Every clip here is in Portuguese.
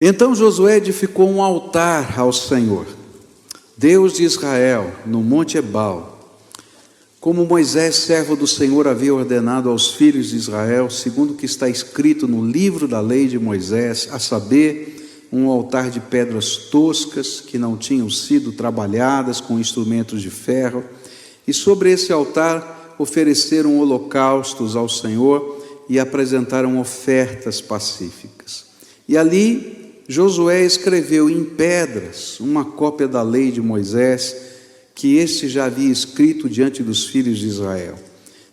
Então Josué edificou um altar ao Senhor, Deus de Israel, no monte Ebal, como Moisés, servo do Senhor, havia ordenado aos filhos de Israel, segundo o que está escrito no livro da lei de Moisés, a saber, um altar de pedras toscas, que não tinham sido trabalhadas com instrumentos de ferro, e sobre esse altar ofereceram holocaustos ao Senhor e apresentaram ofertas pacíficas. E ali Josué escreveu em pedras uma cópia da lei de Moisés, que este já havia escrito diante dos filhos de Israel.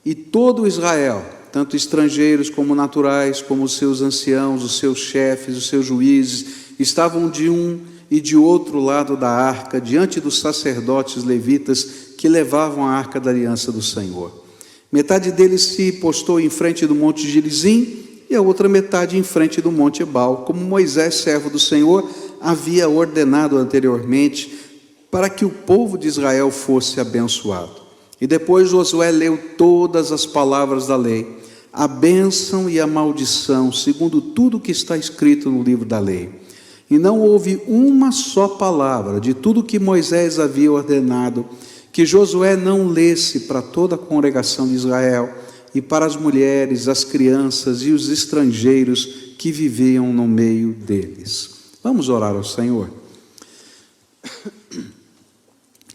E todo Israel, tanto estrangeiros como naturais, como os seus anciãos, os seus chefes, os seus juízes, estavam de um e de outro lado da arca, diante dos sacerdotes levitas que levavam a arca da aliança do Senhor. Metade deles se postou em frente do monte Gerizim, e a outra metade em frente do monte Ebal, como Moisés, servo do Senhor, havia ordenado anteriormente, para que o povo de Israel fosse abençoado. E depois Josué leu todas as palavras da lei, a bênção e a maldição, segundo tudo que está escrito no livro da lei. E não houve uma só palavra de tudo que Moisés havia ordenado, que Josué não lesse para toda a congregação de Israel, e para as mulheres, as crianças e os estrangeiros que viviam no meio deles. Vamos orar ao Senhor.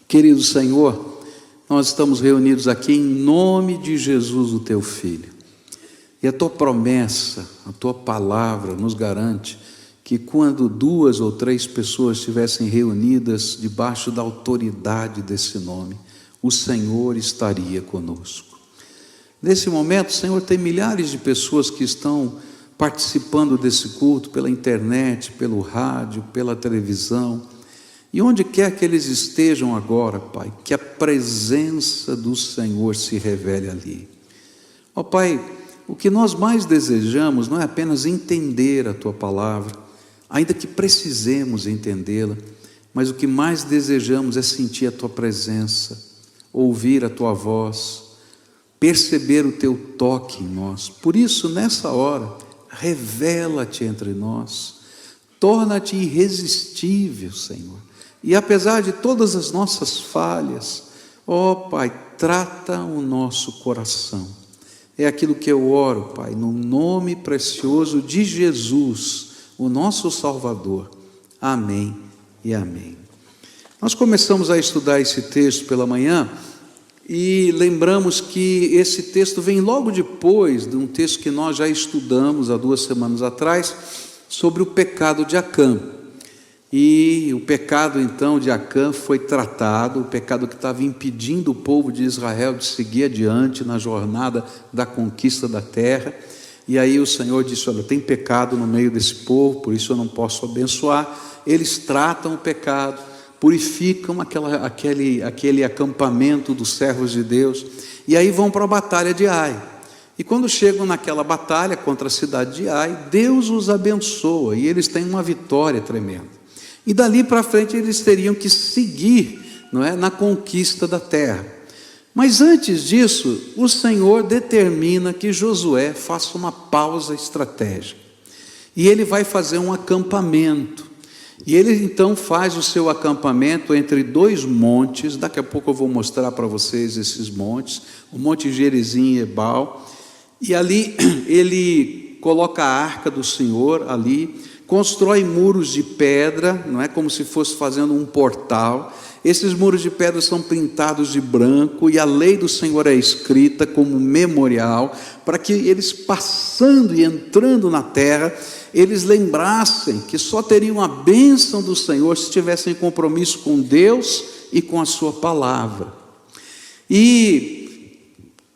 Querido Senhor, nós estamos reunidos aqui em nome de Jesus, o Teu Filho. E a Tua promessa, a Tua palavra nos garante que quando 2 ou 3 pessoas estivessem reunidas debaixo da autoridade desse nome, o Senhor estaria conosco. Nesse momento, Senhor, tem milhares de pessoas que estão participando desse culto pela internet, pelo rádio, pela televisão. E onde quer que eles estejam agora, Pai, que a presença do Senhor se revele ali. Ó Pai, o que nós mais desejamos não é apenas entender a Tua palavra, ainda que precisemos entendê-la, mas o que mais desejamos é sentir a Tua presença, ouvir a Tua voz, perceber o Teu toque em nós. Por isso, nessa hora, revela-te entre nós, torna-te irresistível, Senhor. E apesar de todas as nossas falhas, ó Pai, trata o nosso coração. É aquilo que eu oro, Pai, no nome precioso de Jesus, o nosso Salvador. Amém e amém. Nós começamos a estudar esse texto pela manhã, e lembramos que esse texto vem logo depois de um texto que nós já estudamos há 2 semanas atrás, sobre o pecado de Acã. E o pecado então de Acã foi tratado, o pecado que estava impedindo o povo de Israel de seguir adiante na jornada da conquista da terra. E aí o Senhor disse: olha, tem pecado no meio desse povo, por isso eu não posso abençoar. Eles tratam o pecado, purificam aquele acampamento dos servos de Deus, e aí vão para a batalha de Ai. E quando chegam naquela batalha contra a cidade de Ai, Deus os abençoa, e eles têm uma vitória tremenda. E dali para frente eles teriam que seguir, não é, na conquista da terra. Mas antes disso, o Senhor determina que Josué faça uma pausa estratégica, e ele vai fazer um acampamento. E ele então faz o seu acampamento entre 2 montes, daqui a pouco eu vou mostrar para vocês esses montes, o monte Gerizim e Ebal, e ali ele coloca a arca do Senhor ali, constrói muros de pedra, não é, como se fosse fazendo um portal. Esses muros de pedra são pintados de branco, e a lei do Senhor é escrita como memorial, para que eles passando e entrando na terra, eles lembrassem que só teriam a bênção do Senhor se tivessem compromisso com Deus e com a sua palavra. E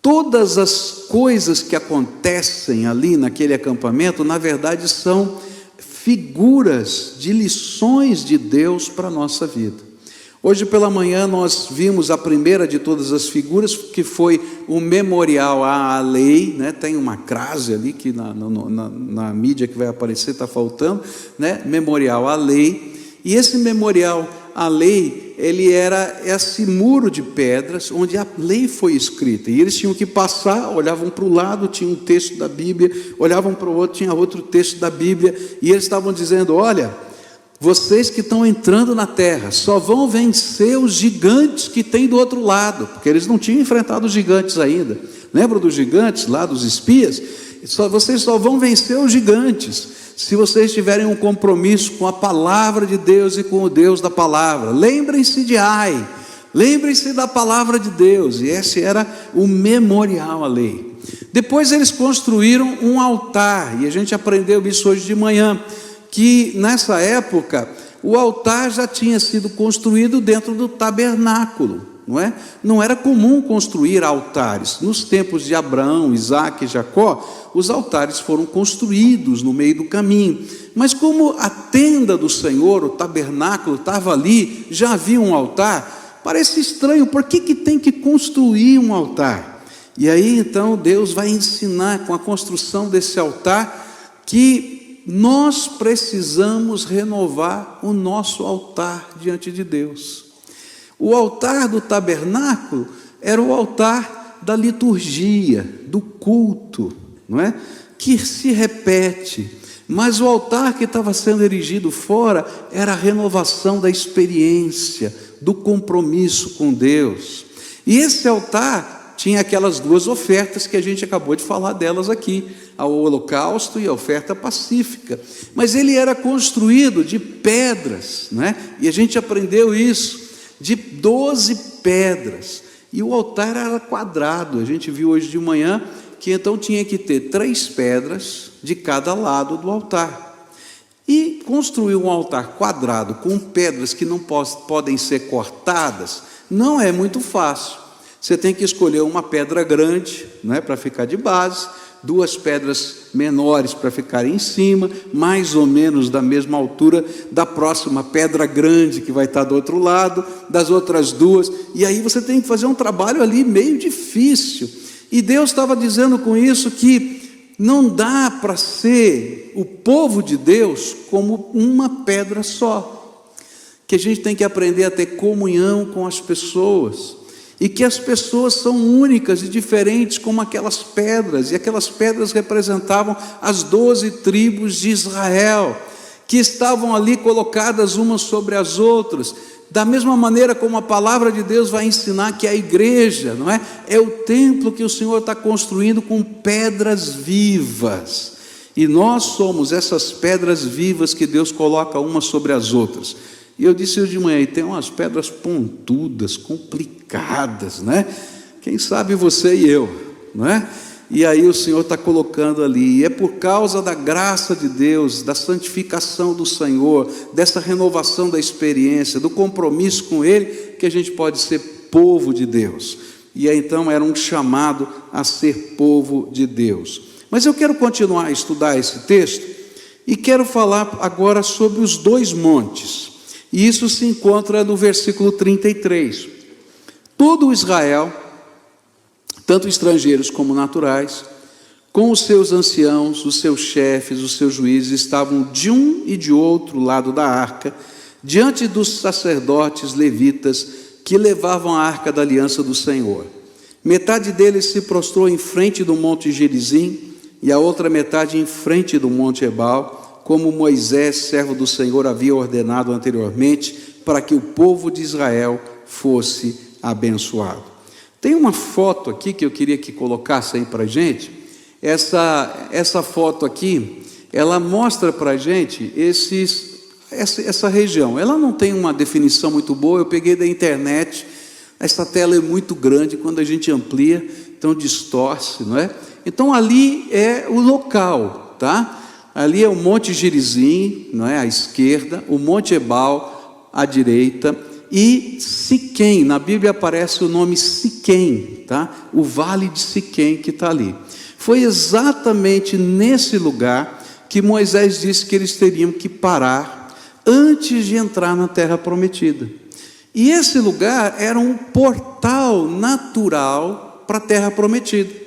todas as coisas que acontecem ali naquele acampamento, na verdade são figuras de lições de Deus para a nossa vida. Hoje pela manhã nós vimos a primeira de todas as figuras, que foi o memorial à lei, né? Tem uma crase ali que na mídia que vai aparecer está faltando, né? Memorial à lei. E esse memorial a lei, ele era esse muro de pedras onde a lei foi escrita, e eles tinham que passar, olhavam para o lado, tinha um texto da Bíblia, olhavam para o outro, tinha outro texto da Bíblia, e eles estavam dizendo: olha, vocês que estão entrando na terra só vão vencer os gigantes que tem do outro lado, porque eles não tinham enfrentado os gigantes ainda. Lembram dos gigantes lá, dos espias? Vocês só vão vencer os gigantes se vocês tiverem um compromisso com a palavra de Deus e com o Deus da palavra. Lembrem-se de Ai, lembrem-se da palavra de Deus. E esse era o memorial à lei. Depois eles construíram um altar, e a gente aprendeu isso hoje de manhã, que nessa época o altar já tinha sido construído dentro do tabernáculo. Não era comum construir altares. Nos tempos de Abraão, Isaac e Jacó, os altares foram construídos no meio do caminho. Mas como a tenda do Senhor, o tabernáculo, estava ali, já havia um altar, parece estranho, por que tem que construir um altar? E aí então Deus vai ensinar com a construção desse altar que nós precisamos renovar o nosso altar diante de Deus. O altar do tabernáculo era o altar da liturgia, do culto, que se repete. Mas o altar que estava sendo erigido fora era a renovação da experiência, do compromisso com Deus. E esse altar tinha aquelas duas ofertas que a gente acabou de falar delas aqui, o holocausto e a oferta pacífica. Mas ele era construído de pedras, e a gente aprendeu isso, de 12 pedras, e o altar era quadrado. A gente viu hoje de manhã que então tinha que ter 3 pedras de cada lado do altar, e construir um altar quadrado com pedras que não podem ser cortadas não é muito fácil. Você tem que escolher uma pedra grande, para ficar de base, 2 pedras menores para ficar em cima, mais ou menos da mesma altura da próxima pedra grande que vai estar do outro lado, das outras 2, e aí você tem que fazer um trabalho ali meio difícil. E Deus estava dizendo com isso que não dá para ser o povo de Deus como uma pedra só, que a gente tem que aprender a ter comunhão com as pessoas, e que as pessoas são únicas e diferentes como aquelas pedras, e aquelas pedras representavam as 12 tribos de Israel, que estavam ali colocadas umas sobre as outras, da mesma maneira como a palavra de Deus vai ensinar que a igreja, é o templo que o Senhor está construindo com pedras vivas, e nós somos essas pedras vivas que Deus coloca umas sobre as outras. E eu disse hoje de manhã, e tem umas pedras pontudas, complicadas, Quem sabe você e eu, E aí o Senhor está colocando ali, e é por causa da graça de Deus, da santificação do Senhor, dessa renovação da experiência, do compromisso com Ele, que a gente pode ser povo de Deus. E aí então era um chamado a ser povo de Deus. Mas eu quero continuar a estudar esse texto, e quero falar agora sobre os 2 montes. E isso se encontra no versículo 33. Todo Israel, tanto estrangeiros como naturais, com os seus anciãos, os seus chefes, os seus juízes, estavam de um e de outro lado da arca, diante dos sacerdotes levitas que levavam a arca da aliança do Senhor. Metade deles se prostrou em frente do monte Gerizim, e a outra metade em frente do monte Ebal, como Moisés, servo do Senhor, havia ordenado anteriormente, para que o povo de Israel fosse abençoado. Tem uma foto aqui que eu queria que colocassem para a gente. Essa foto aqui, ela mostra para a gente essa região. Ela não tem uma definição muito boa, eu peguei da internet. Essa tela é muito grande, quando a gente amplia, então distorce, Então ali é o local, Ali é o Monte Gerizim, à esquerda, o Monte Ebal à direita, e Siquém. Na Bíblia aparece o nome Siquém, o Vale de Siquém que está ali. Foi exatamente nesse lugar que Moisés disse que eles teriam que parar antes de entrar na terra prometida. E esse lugar era um portal natural para a terra prometida.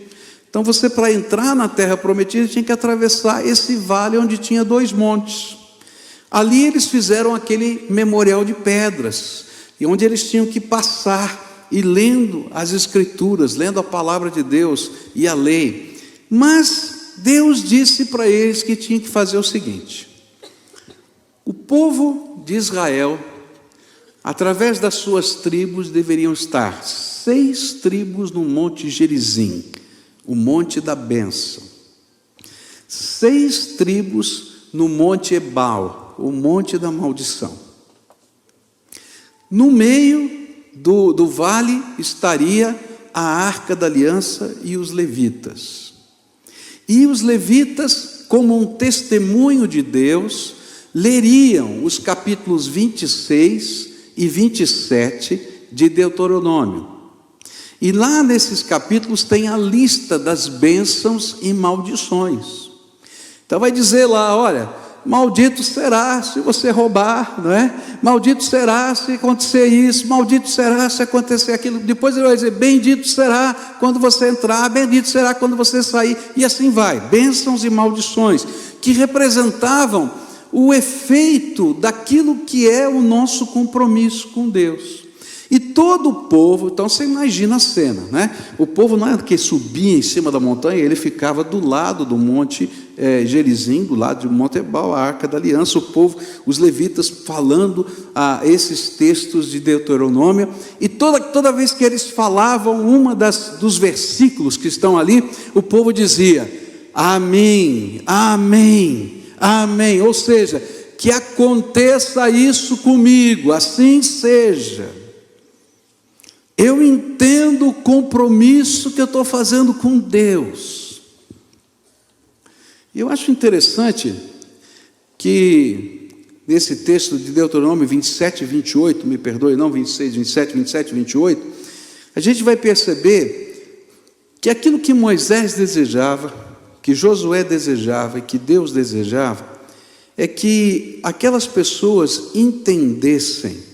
Então você, para entrar na terra prometida, tinha que atravessar esse vale onde tinha 2 montes. Ali eles fizeram aquele memorial de pedras, e onde eles tinham que passar e lendo as Escrituras, lendo a palavra de Deus e a lei. Mas Deus disse para eles que tinha que fazer o seguinte: o povo de Israel, através das suas tribos, deveriam estar 6 tribos no Monte Gerizim, o Monte da Bênção, 6 tribos no Monte Ebal, o Monte da Maldição. No meio do vale estaria a Arca da Aliança e os levitas. E os levitas, como um testemunho de Deus, leriam os capítulos 26 e 27 de Deuteronômio. E lá nesses capítulos tem a lista das bênçãos e maldições. Então vai dizer lá, olha, maldito será se você roubar, não é? Maldito será se acontecer isso, maldito será se acontecer aquilo. Depois ele vai dizer, bendito será quando você entrar, bendito será quando você sair, e assim vai. Bênçãos e maldições, que representavam o efeito daquilo que é o nosso compromisso com Deus. E todo o povo, então você imagina a cena, né? O povo não é que subia em cima da montanha, ele ficava do lado do monte Gerizim, do lado do Monte Ebal, a Arca da Aliança, o povo, os levitas falando esses textos de Deuteronômio, e toda vez que eles falavam dos versículos que estão ali, o povo dizia, amém, amém, amém, ou seja, que aconteça isso comigo, assim seja. Eu entendo o compromisso que eu estou fazendo com Deus. E eu acho interessante que nesse texto de Deuteronômio 27 e 28, me perdoe, não 26, 27, 27 e 28, a gente vai perceber que aquilo que Moisés desejava, que Josué desejava e que Deus desejava, é que aquelas pessoas entendessem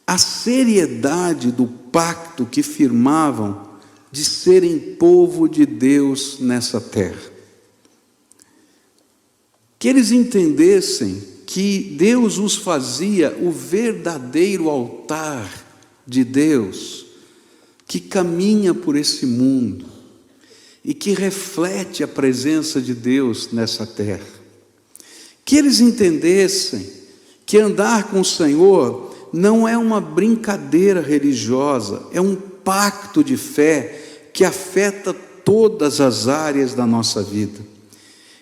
a seriedade do pacto que firmavam de serem povo de Deus nessa terra. Que eles entendessem que Deus os fazia o verdadeiro altar de Deus, que caminha por esse mundo e que reflete a presença de Deus nessa terra. Que eles entendessem que andar com o Senhor não é uma brincadeira religiosa, é um pacto de fé que afeta todas as áreas da nossa vida.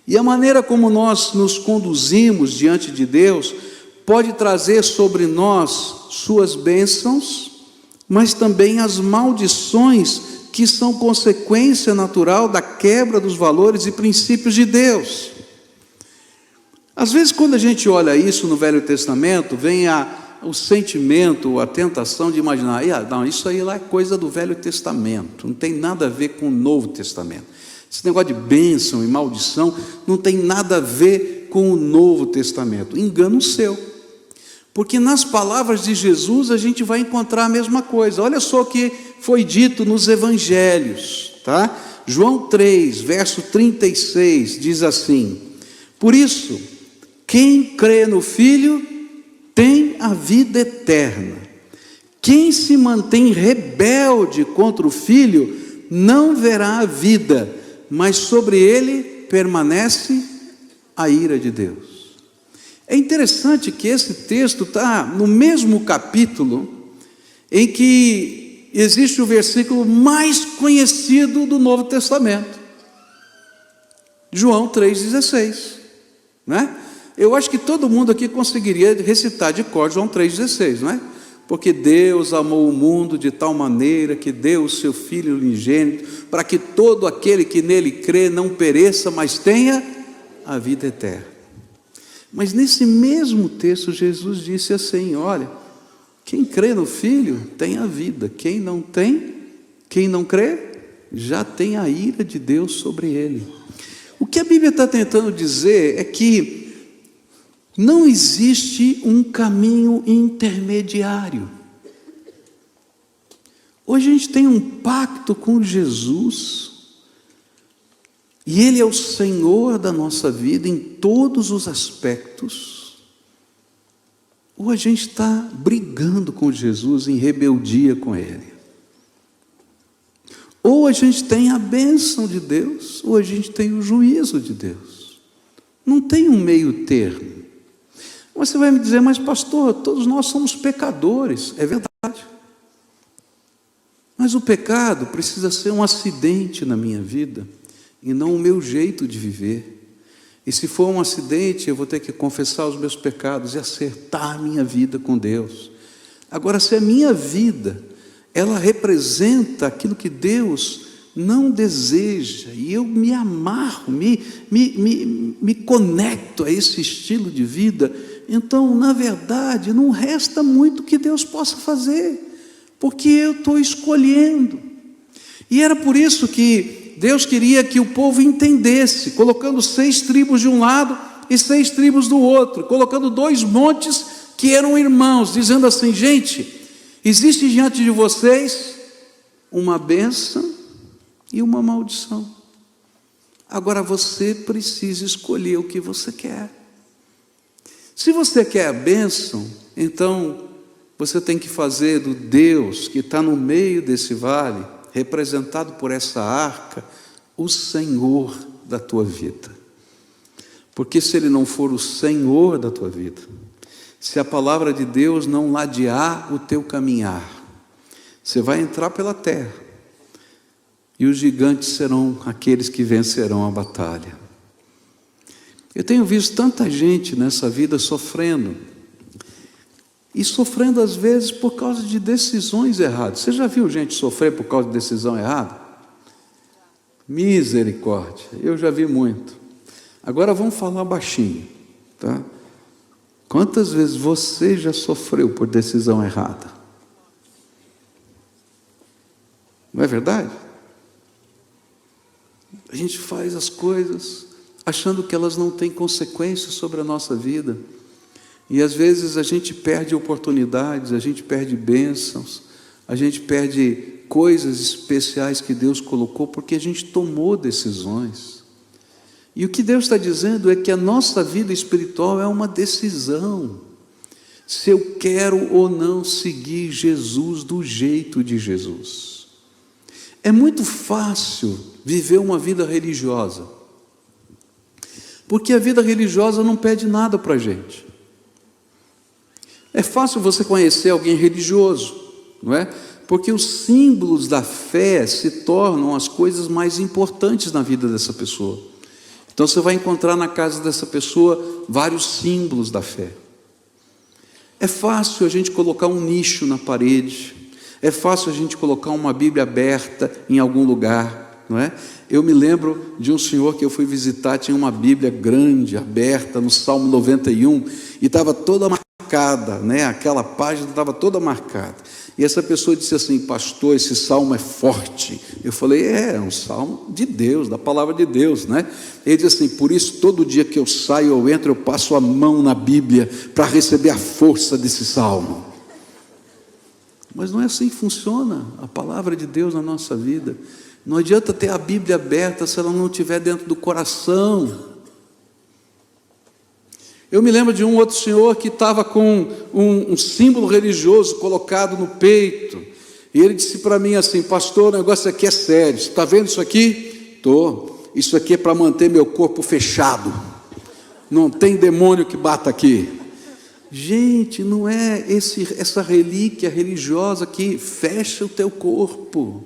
E a maneira como nós nos conduzimos diante de Deus pode trazer sobre nós suas bênçãos, mas também as maldições que são consequência natural da quebra dos valores e princípios de Deus. Às vezes, quando a gente olha isso no Velho Testamento, vem o sentimento, a tentação de imaginar, não, isso aí lá é coisa do Velho Testamento, não tem nada a ver com o Novo Testamento. Esse negócio de bênção e maldição não tem nada a ver com o Novo Testamento. Engano seu, porque nas palavras de Jesus a gente vai encontrar a mesma coisa. Olha só o que foi dito nos Evangelhos, tá? João 3, verso 36, diz assim, por isso, quem crê no Filho tem a vida eterna. Quem se mantém rebelde contra o Filho não verá a vida, mas sobre ele permanece a ira de Deus. É interessante que esse texto está no mesmo capítulo em que existe o versículo mais conhecido do Novo Testamento, João 3,16, né? Eu acho que todo mundo aqui conseguiria recitar de cor João 3,16, não é? Porque Deus amou o mundo de tal maneira que deu o seu Filho unigênito, para que todo aquele que nele crê não pereça, mas tenha a vida eterna. Mas nesse mesmo texto Jesus disse assim, olha, quem crê no Filho tem a vida, quem não crê, já tem a ira de Deus sobre ele. O que a Bíblia está tentando dizer é que não existe um caminho intermediário. Hoje a gente tem um pacto com Jesus, e Ele é o Senhor da nossa vida em todos os aspectos, ou a gente está brigando com Jesus em rebeldia com Ele. Ou a gente tem a bênção de Deus, ou a gente tem o juízo de Deus. Não tem um meio termo. Você vai me dizer, mas pastor, todos nós somos pecadores. É verdade. Mas o pecado precisa ser um acidente na minha vida, e não o meu jeito de viver. E se for um acidente, eu vou ter que confessar os meus pecados e acertar a minha vida com Deus. Agora, se a minha vida, ela representa aquilo que Deus não deseja, e eu me amarro, me conecto a esse estilo de vida, então, na verdade, não resta muito que Deus possa fazer, porque eu estou escolhendo. E era por isso que Deus queria que o povo entendesse, colocando 6 tribos de um lado e 6 tribos do outro, colocando 2 montes que eram irmãos, dizendo assim: gente, existe diante de vocês uma bênção e uma maldição. Agora você precisa escolher o que você quer. Se você quer a bênção, então você tem que fazer do Deus que está no meio desse vale, representado por essa arca, o Senhor da tua vida. Porque se Ele não for o Senhor da tua vida, se a palavra de Deus não ladear o teu caminhar, você vai entrar pela terra, e os gigantes serão aqueles que vencerão a batalha. Eu tenho visto tanta gente nessa vida sofrendo, e sofrendo às vezes por causa de decisões erradas. Você já viu gente sofrer por causa de decisão errada? Misericórdia, eu já vi muito. Agora vamos falar baixinho, tá? Quantas vezes você já sofreu por decisão errada? Não é verdade? A gente faz as coisas achando que elas não têm consequências sobre a nossa vida, e às vezes a gente perde oportunidades, a gente perde bênçãos, a gente perde coisas especiais que Deus colocou, porque a gente tomou decisões. E o que Deus está dizendo é que a nossa vida espiritual é uma decisão, se eu quero ou não seguir Jesus do jeito de Jesus. É muito fácil viver uma vida religiosa, porque a vida religiosa não pede nada para a gente. É fácil você conhecer alguém religioso, não é? Porque os símbolos da fé se tornam as coisas mais importantes na vida dessa pessoa. Então você vai encontrar na casa dessa pessoa vários símbolos da fé. É fácil a gente colocar um nicho na parede, é fácil a gente colocar uma Bíblia aberta em algum lugar, não é? Eu me lembro de um senhor que eu fui visitar, tinha uma Bíblia grande, aberta, no Salmo 91, e estava toda marcada, né? Aquela página estava toda marcada. E essa pessoa disse assim: pastor, esse salmo é forte. Eu falei: é um salmo de Deus, da palavra de Deus, né? Ele disse assim: por isso todo dia que eu saio ou entro, eu passo a mão na Bíblia para receber a força desse salmo. Mas não é assim que funciona a palavra de Deus na nossa vida. Não adianta ter a Bíblia aberta se ela não estiver dentro do coração. Eu me lembro de um outro senhor que estava com um símbolo religioso colocado no peito, e ele disse para mim assim: pastor, o negócio aqui é sério, você está vendo isso aqui? Estou. Isso aqui é para manter meu corpo fechado, não tem demônio que bata aqui. Gente, não é essa relíquia religiosa que fecha o teu corpo.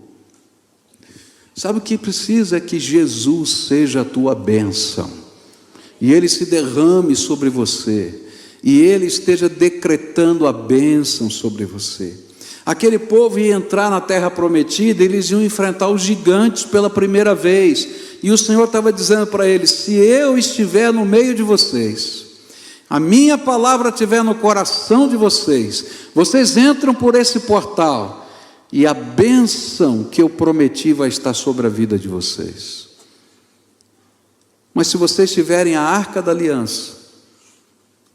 Sabe o que precisa? É que Jesus seja a tua bênção, e Ele se derrame sobre você, e Ele esteja decretando a bênção sobre você. Aquele povo ia entrar na terra prometida, eles iam enfrentar os gigantes pela primeira vez, e o Senhor estava dizendo para eles: se eu estiver no meio de vocês, a minha palavra estiver no coração de vocês, vocês entram por esse portal, e a bênção que eu prometi vai estar sobre a vida de vocês. Mas se vocês tiverem a arca da aliança,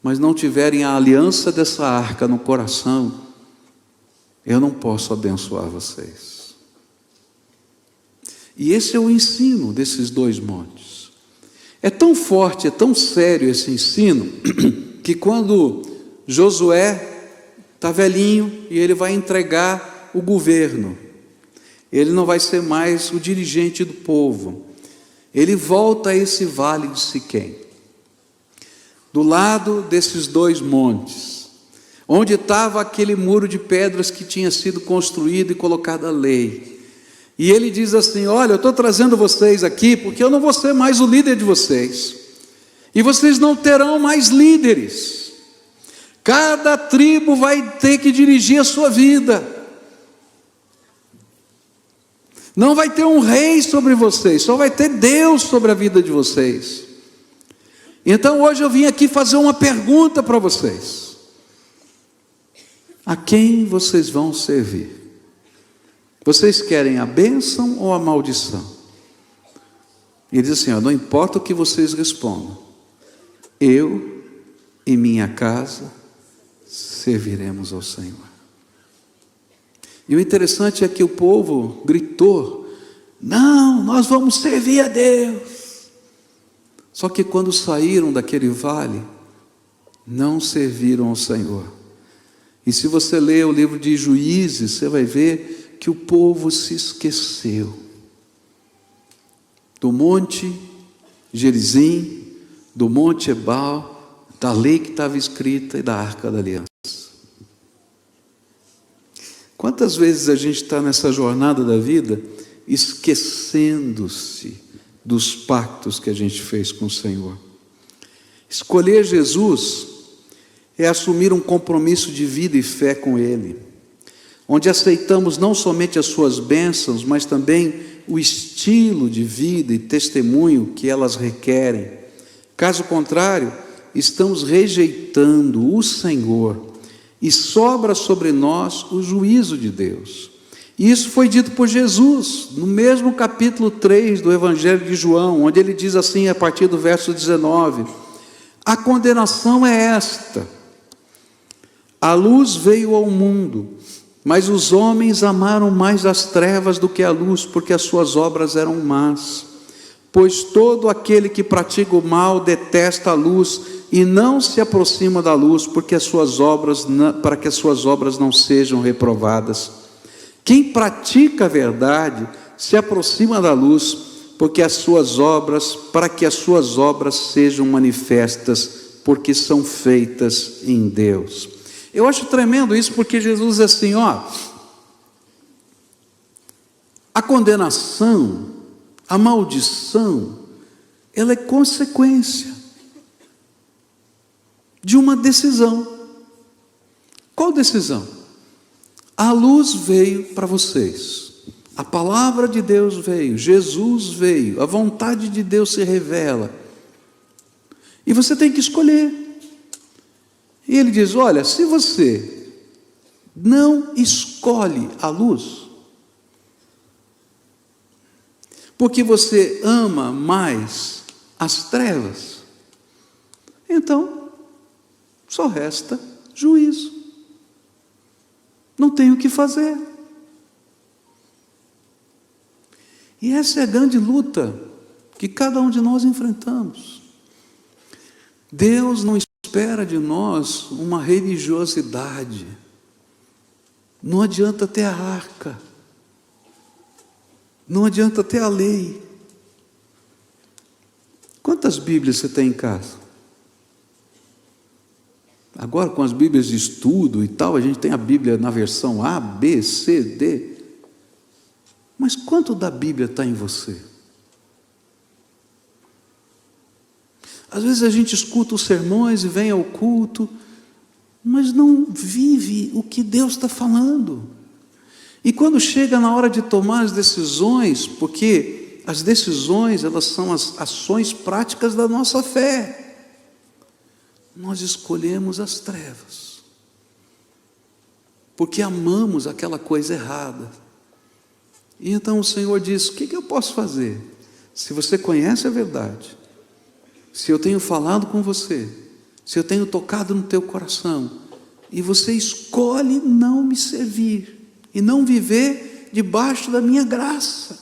mas não tiverem a aliança dessa arca no coração, eu não posso abençoar vocês. E esse é o ensino desses 2 montes. É tão forte, é tão sério esse ensino, que quando Josué está velhinho e ele vai entregar o governo. Ele não vai ser mais o dirigente do povo. Ele volta a esse vale de Siquém, do lado desses dois montes, onde estava aquele muro de pedras que tinha sido construído e colocada a lei. E ele diz assim: olha, eu estou trazendo vocês aqui porque eu não vou ser mais o líder de vocês, e vocês não terão mais líderes. Cada tribo vai ter que dirigir a sua vida. Não vai ter um rei sobre vocês, só vai ter Deus sobre a vida de vocês. Então hoje eu vim aqui fazer uma pergunta para vocês: a quem vocês vão servir? Vocês querem a bênção ou a maldição? E ele diz assim: não importa o que vocês respondam, eu e minha casa serviremos ao Senhor. E o interessante é que o povo gritou: não, nós vamos servir a Deus. Só que quando saíram daquele vale, não serviram ao Senhor. E se você ler o livro de Juízes, você vai ver que o povo se esqueceu do monte Gerizim, do monte Ebal, da lei que estava escrita e da arca da aliança. Quantas vezes a gente está nessa jornada da vida esquecendo-se dos pactos que a gente fez com o Senhor? Escolher Jesus é assumir um compromisso de vida e fé com Ele, onde aceitamos não somente as suas bênçãos, mas também o estilo de vida e testemunho que elas requerem. Caso contrário, estamos rejeitando o Senhor e sobra sobre nós o juízo de Deus. E isso foi dito por Jesus, no mesmo capítulo 3 do Evangelho de João, onde ele diz assim, a partir do verso 19: a condenação é esta: a luz veio ao mundo, mas os homens amaram mais as trevas do que a luz, porque as suas obras eram más. Pois todo aquele que pratica o mal detesta a luz e não se aproxima da luz, para que as suas obras não sejam reprovadas. Quem pratica a verdade se aproxima da luz, para que as suas obras sejam manifestas, porque são feitas em Deus. Eu acho tremendo isso, porque Jesus diz assim, a condenação, a maldição, ela é consequência de uma decisão. Qual decisão? A luz veio para vocês, a palavra de Deus veio, Jesus veio, a vontade de Deus se revela, e você tem que escolher. E ele diz, olha, se você não escolhe a luz, porque você ama mais as trevas, então só resta juízo. Não tem o que fazer. E essa é a grande luta que cada um de nós enfrentamos. Deus não espera de nós uma religiosidade. Não adianta ter a arca, não adianta ter a lei. Quantas Bíblias você tem em casa? Agora, com as Bíblias de estudo e tal, a gente tem a Bíblia na versão A, B, C, D. Mas quanto da Bíblia está em você? Às vezes a gente escuta os sermões e vem ao culto, mas não vive o que Deus está falando. E quando chega na hora de tomar as decisões, porque as decisões, elas são as ações práticas da nossa fé, nós escolhemos as trevas, porque amamos aquela coisa errada. E então o Senhor diz, o que eu posso fazer? Se você conhece a verdade, se eu tenho falado com você, se eu tenho tocado no teu coração, e você escolhe não me servir, e não viver debaixo da minha graça.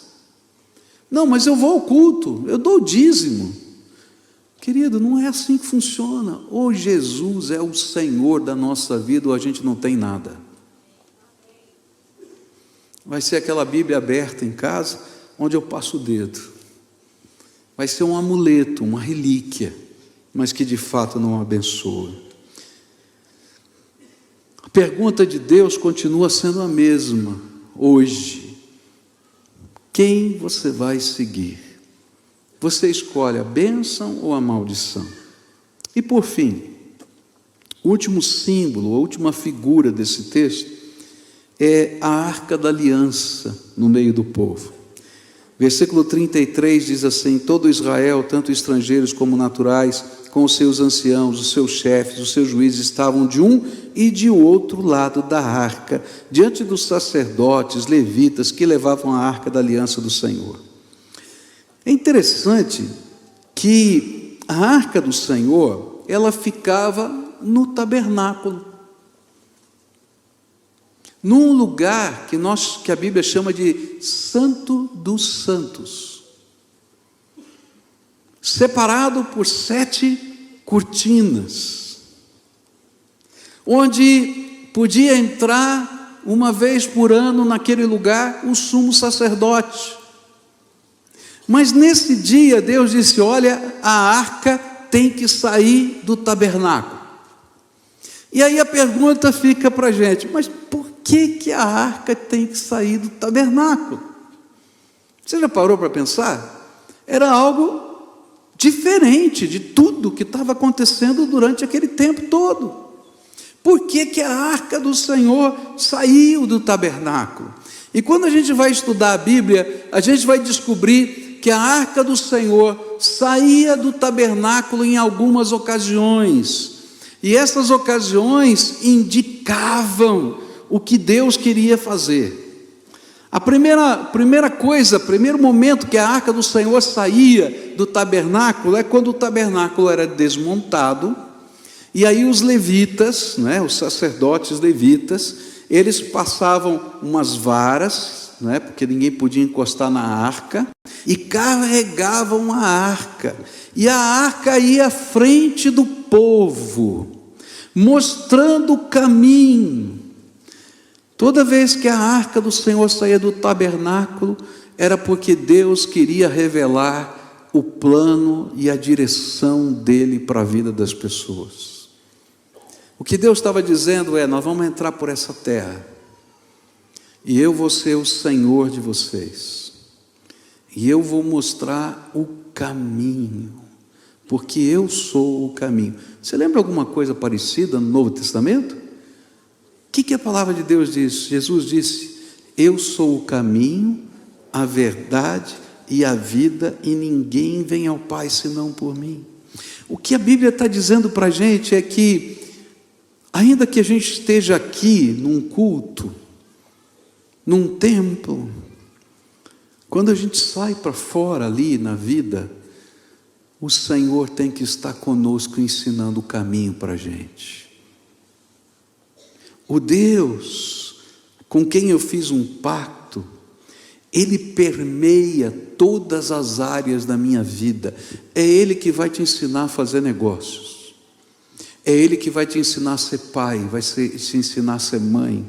Não, mas eu vou ao culto, eu dou o dízimo. Querido, não é assim que funciona. Ou Jesus é o Senhor da nossa vida, ou a gente não tem nada. Vai ser aquela Bíblia aberta em casa, onde eu passo o dedo. Vai ser um amuleto, uma relíquia, mas que de fato não abençoa. A pergunta de Deus continua sendo a mesma hoje. Quem você vai seguir? Você escolhe a bênção ou a maldição? E por fim, o último símbolo, a última figura desse texto é a arca da aliança no meio do povo. Versículo 33 diz assim: todo Israel, tanto estrangeiros como naturais, com os seus anciãos, os seus chefes, os seus juízes, estavam de um e de outro lado da arca, diante dos sacerdotes, levitas, que levavam a arca da aliança do Senhor. É interessante que a arca do Senhor, ela ficava no tabernáculo, num lugar que a Bíblia chama de Santo dos Santos, separado por 7 cortinas, onde podia entrar uma vez por ano naquele lugar o sumo sacerdote. Mas nesse dia Deus disse: olha, a arca tem que sair do tabernáculo. E aí a pergunta fica para a gente: mas por que a arca tem que sair do tabernáculo? Você já parou para pensar? Era algo diferente de tudo que estava acontecendo durante aquele tempo todo. Por que a arca do Senhor saiu do tabernáculo? E quando a gente vai estudar a Bíblia, a gente vai descobrir que a arca do Senhor saía do tabernáculo em algumas ocasiões, e essas ocasiões indicavam o que Deus queria fazer. A primeira coisa, primeiro momento que a arca do Senhor saía do tabernáculo é quando o tabernáculo era desmontado, e aí os levitas, os sacerdotes levitas, eles passavam umas varas, porque ninguém podia encostar na arca, e carregavam a arca, e a arca ia à frente do povo, mostrando o caminho. Toda vez que a arca do Senhor saía do tabernáculo, era porque Deus queria revelar o plano e a direção dele para a vida das pessoas. O que Deus estava dizendo é: nós vamos entrar por essa terra, e eu vou ser o Senhor de vocês, e eu vou mostrar o caminho, porque eu sou o caminho. Você lembra alguma coisa parecida no Novo Testamento? O que a palavra de Deus diz? Jesus disse: eu sou o caminho, a verdade e a vida, e ninguém vem ao Pai senão por mim. O que a Bíblia está dizendo para a gente é que, ainda que a gente esteja aqui num culto, num templo, quando a gente sai para fora ali na vida, o Senhor tem que estar conosco ensinando o caminho para a gente. O Deus com quem eu fiz um pacto, Ele permeia todas as áreas da minha vida. É Ele que vai te ensinar a fazer negócios, é Ele que vai te ensinar a ser pai, vai te ensinar a ser mãe,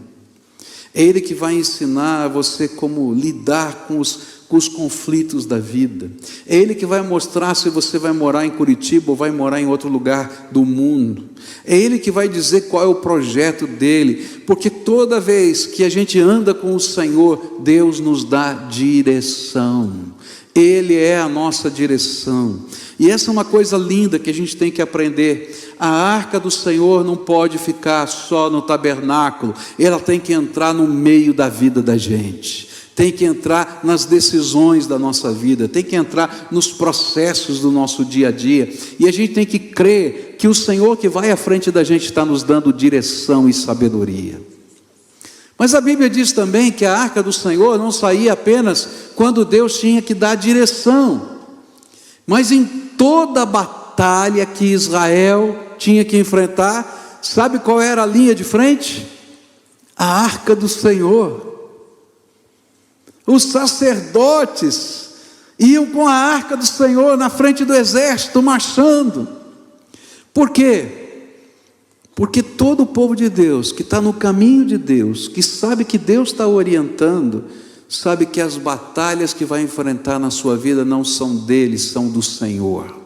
é Ele que vai ensinar você como lidar com os conflitos da vida, é Ele que vai mostrar se você vai morar em Curitiba ou vai morar em outro lugar do mundo, é Ele que vai dizer qual é o projeto dEle, porque toda vez que a gente anda com o Senhor, Deus nos dá direção, Ele é a nossa direção. E essa é uma coisa linda que a gente tem que aprender. A arca do Senhor não pode ficar só no tabernáculo, ela tem que entrar no meio da vida da gente, tem que entrar nas decisões da nossa vida, tem que entrar nos processos do nosso dia a dia, e a gente tem que crer que o Senhor que vai à frente da gente está nos dando direção e sabedoria. Mas a Bíblia diz também que a arca do Senhor não saía apenas quando Deus tinha que dar direção, mas em toda a batalha que Israel tinha que enfrentar, sabe qual era a linha de frente? A arca do Senhor. Os sacerdotes iam com a arca do Senhor na frente do exército, marchando. Por quê? Porque todo o povo de Deus, que está no caminho de Deus, que sabe que Deus está orientando, sabe que as batalhas que vai enfrentar na sua vida não são dele, são do Senhor.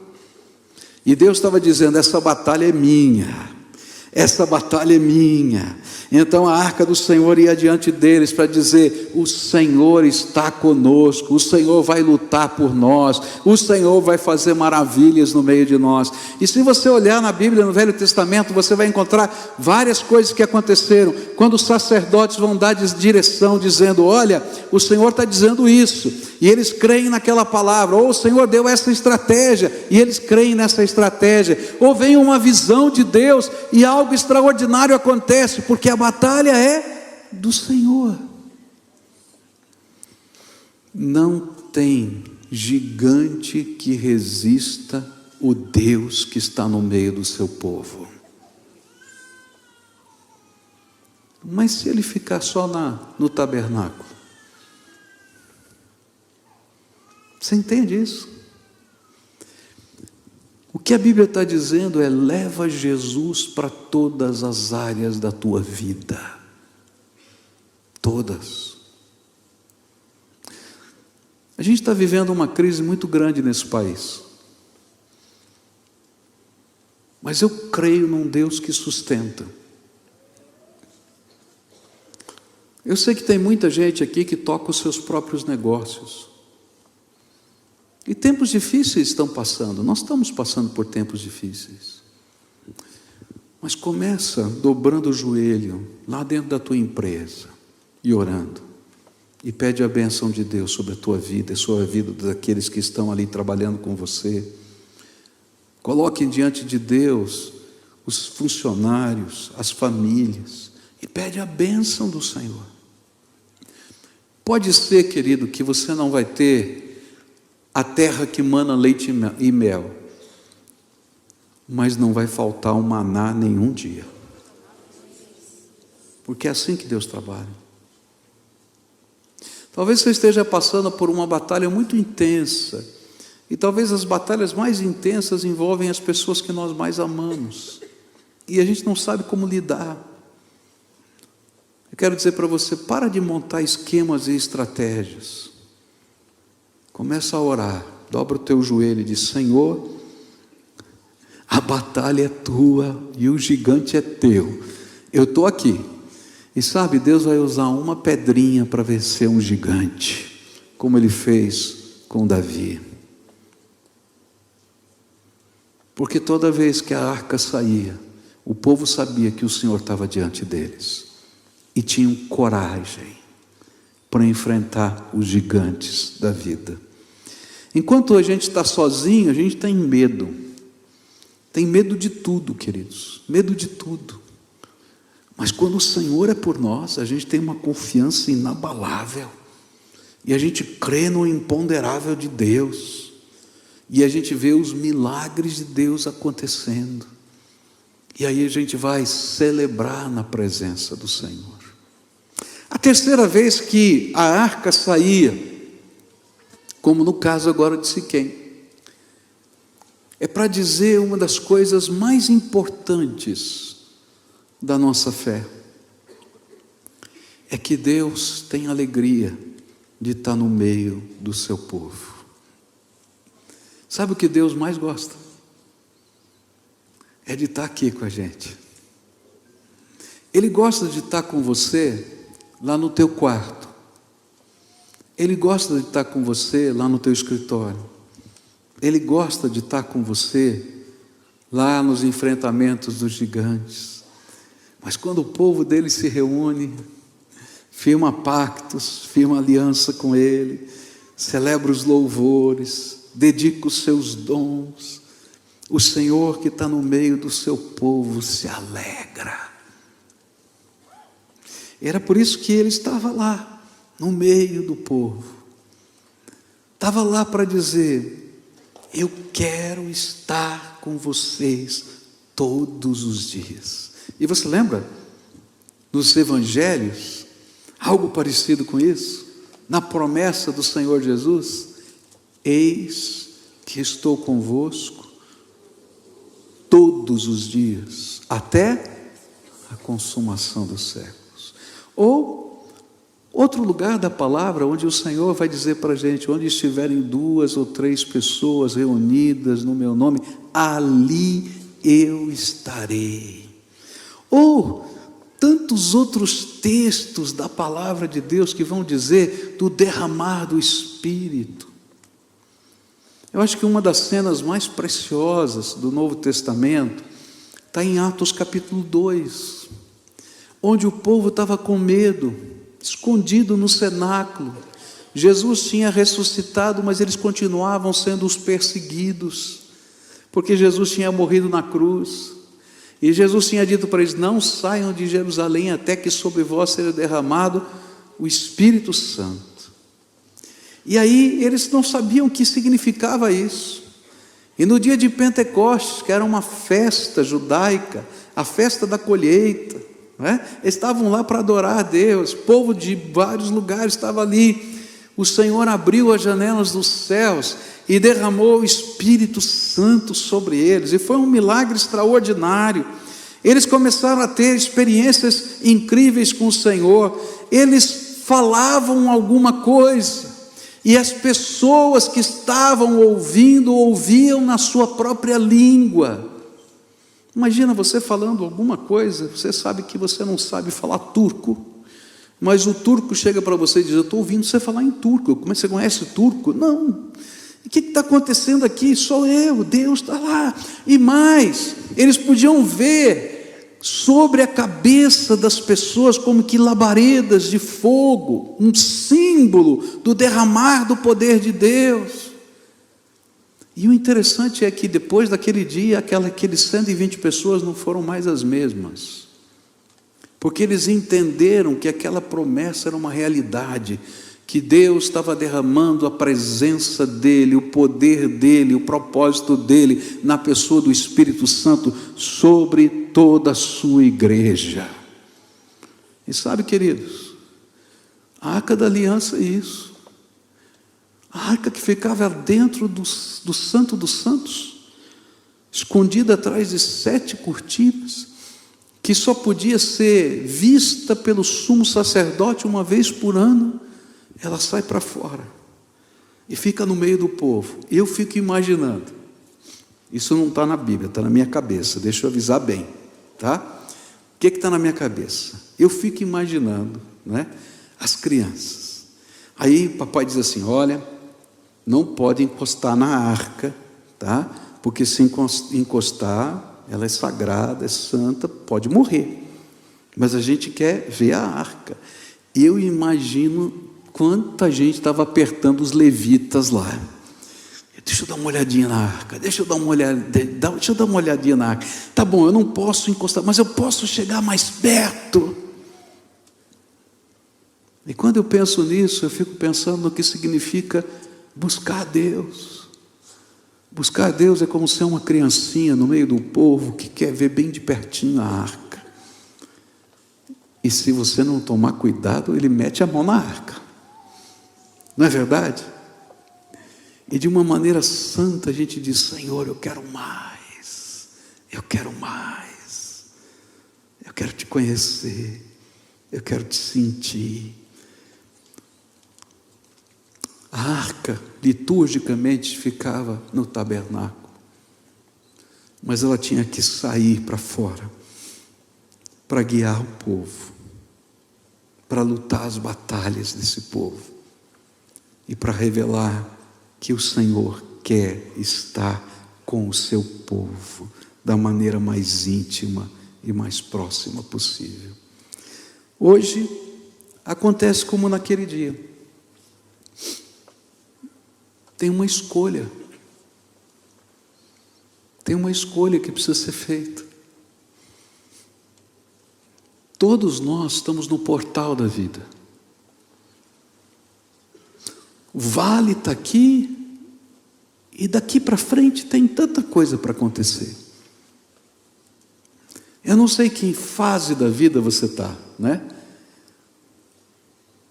E Deus estava dizendo: essa batalha é minha, essa batalha é minha. Então a arca do Senhor ia diante deles para dizer: o Senhor está conosco, o Senhor vai lutar por nós, o Senhor vai fazer maravilhas no meio de nós. E se você olhar na Bíblia, no Velho Testamento, você vai encontrar várias coisas que aconteceram, quando os sacerdotes vão dar direção, dizendo: olha, o Senhor está dizendo isso, e eles creem naquela palavra, ou o Senhor deu essa estratégia, e eles creem nessa estratégia, ou vem uma visão de Deus, e algo extraordinário acontece, porque a batalha é do Senhor. Não tem gigante que resista o Deus que está no meio do seu povo. Mas se ele ficar só no tabernáculo, você entende isso? O que a Bíblia está dizendo é: leva Jesus para todas as áreas da tua vida. Todas. A gente está vivendo uma crise muito grande nesse país. Mas eu creio num Deus que sustenta. Eu sei que tem muita gente aqui que toca os seus próprios negócios. E tempos difíceis estão passando, nós estamos passando por tempos difíceis. Mas começa dobrando o joelho lá dentro da tua empresa e orando. E pede a bênção de Deus sobre a tua vida e sobre a vida daqueles que estão ali trabalhando com você. Coloque diante de Deus os funcionários, as famílias, e pede a bênção do Senhor. Pode ser, querido, que você não vai ter a terra que mana leite e mel, mas não vai faltar um maná nenhum dia, porque é assim que Deus trabalha. Talvez você esteja passando por uma batalha muito intensa, e talvez as batalhas mais intensas envolvem as pessoas que nós mais amamos, e a gente não sabe como lidar. Eu quero dizer para você: para de montar esquemas e estratégias. Começa a orar, dobra o teu joelho e diz: Senhor, a batalha é tua e o gigante é teu. Eu estou aqui. E sabe, Deus vai usar uma pedrinha para vencer um gigante, como Ele fez com Davi. Porque toda vez que a arca saía, o povo sabia que o Senhor estava diante deles. E tinham coragem para enfrentar os gigantes da vida. Enquanto a gente está sozinho, a gente tem medo. Tem medo de tudo, queridos. Medo de tudo. Mas quando o Senhor é por nós, a gente tem uma confiança inabalável. E a gente crê no imponderável de Deus. E a gente vê os milagres de Deus acontecendo. E aí a gente vai celebrar na presença do Senhor. A terceira vez que a arca saía, como no caso agora de Siquém, é para dizer uma das coisas mais importantes da nossa fé, é que Deus tem alegria de estar no meio do seu povo. Sabe o que Deus mais gosta? É de estar aqui com a gente. Ele gosta de estar com você lá no teu quarto. Ele gosta de estar com você lá no teu escritório. Ele gosta de estar com você lá nos enfrentamentos dos gigantes. Mas quando o povo dele se reúne, firma pactos, firma aliança com ele, celebra os louvores, dedica os seus dons, o Senhor que está no meio do seu povo se alegra. Era por isso que ele estava lá, no meio do povo. Estava lá para dizer: eu quero estar com vocês todos os dias. E você lembra, nos evangelhos, algo parecido com isso? Na promessa do Senhor Jesus: eis que estou convosco todos os dias, até a consumação dos séculos. Ou outro lugar da palavra, onde o Senhor vai dizer para a gente, onde estiverem 2 ou 3 pessoas reunidas no meu nome, ali eu estarei. Ou tantos outros textos da palavra de Deus que vão dizer do derramar do Espírito. Eu acho que uma das cenas mais preciosas do Novo Testamento está em Atos capítulo 2, onde o povo estava com medo, escondido no cenáculo. Jesus tinha ressuscitado, mas eles continuavam sendo os perseguidos, porque Jesus tinha morrido na cruz. E Jesus tinha dito para eles: não saiam de Jerusalém até que sobre vós seja derramado o Espírito Santo. E aí eles não sabiam o que significava isso. E no dia de Pentecostes, que era uma festa judaica, a festa da colheita, eles estavam lá para adorar a Deus, o povo de vários lugares estava ali. O Senhor abriu as janelas dos céus e derramou o Espírito Santo sobre eles, e foi um milagre extraordinário. Eles começaram a ter experiências incríveis com o Senhor. Eles falavam alguma coisa, e as pessoas que estavam ouvindo, ouviam na sua própria língua. Imagina você falando alguma coisa, você sabe que você não sabe falar turco, mas o turco chega para você e diz: eu estou ouvindo você falar em turco. Como é que você conhece turco? Não. O que está acontecendo aqui? Sou eu, Deus está lá. E mais, eles podiam ver sobre a cabeça das pessoas como que labaredas de fogo, um símbolo do derramar do poder de Deus. E o interessante é que depois daquele dia, aqueles 120 pessoas não foram mais as mesmas, porque eles entenderam que aquela promessa era uma realidade, que Deus estava derramando a presença dEle, o poder dEle, o propósito dEle, na pessoa do Espírito Santo, sobre toda a sua igreja. E sabe, queridos, a Arca da Aliança é isso. A arca que ficava dentro do Santo dos Santos, escondida atrás de 7 cortinas, que só podia ser vista pelo sumo sacerdote uma vez por ano. Ela sai para fora e fica no meio do povo. Eu fico imaginando, isso não está na Bíblia, está na minha cabeça, deixa eu avisar bem, tá? O que está na minha cabeça? Eu fico imaginando, as crianças. Aí papai diz assim: olha, não pode encostar na arca, tá? Porque se encostar, ela é sagrada, é santa, pode morrer. Mas a gente quer ver a arca. Eu imagino quanta gente estava apertando os levitas lá. Deixa eu dar uma olhadinha na arca, deixa eu dar uma olhadinha na arca. Tá bom, eu não posso encostar, mas eu posso chegar mais perto. E quando eu penso nisso, eu fico pensando no que significa buscar a Deus. Buscar a Deus é como ser uma criancinha no meio do povo que quer ver bem de pertinho a arca. E se você não tomar cuidado, ele mete a mão na arca. Não é verdade? E de uma maneira santa a gente diz: Senhor, eu quero mais, eu quero mais, eu quero te conhecer, eu quero te sentir. A arca, liturgicamente, ficava no tabernáculo, mas ela tinha que sair para fora, para guiar o povo, para lutar as batalhas desse povo, e para revelar que o Senhor quer estar com o seu povo da maneira mais íntima e mais próxima possível. Hoje acontece como naquele dia. Tem uma escolha. Tem uma escolha que precisa ser feita. Todos nós estamos no portal da vida. O vale está aqui, e daqui para frente tem tanta coisa para acontecer. Eu não sei que fase da vida você está,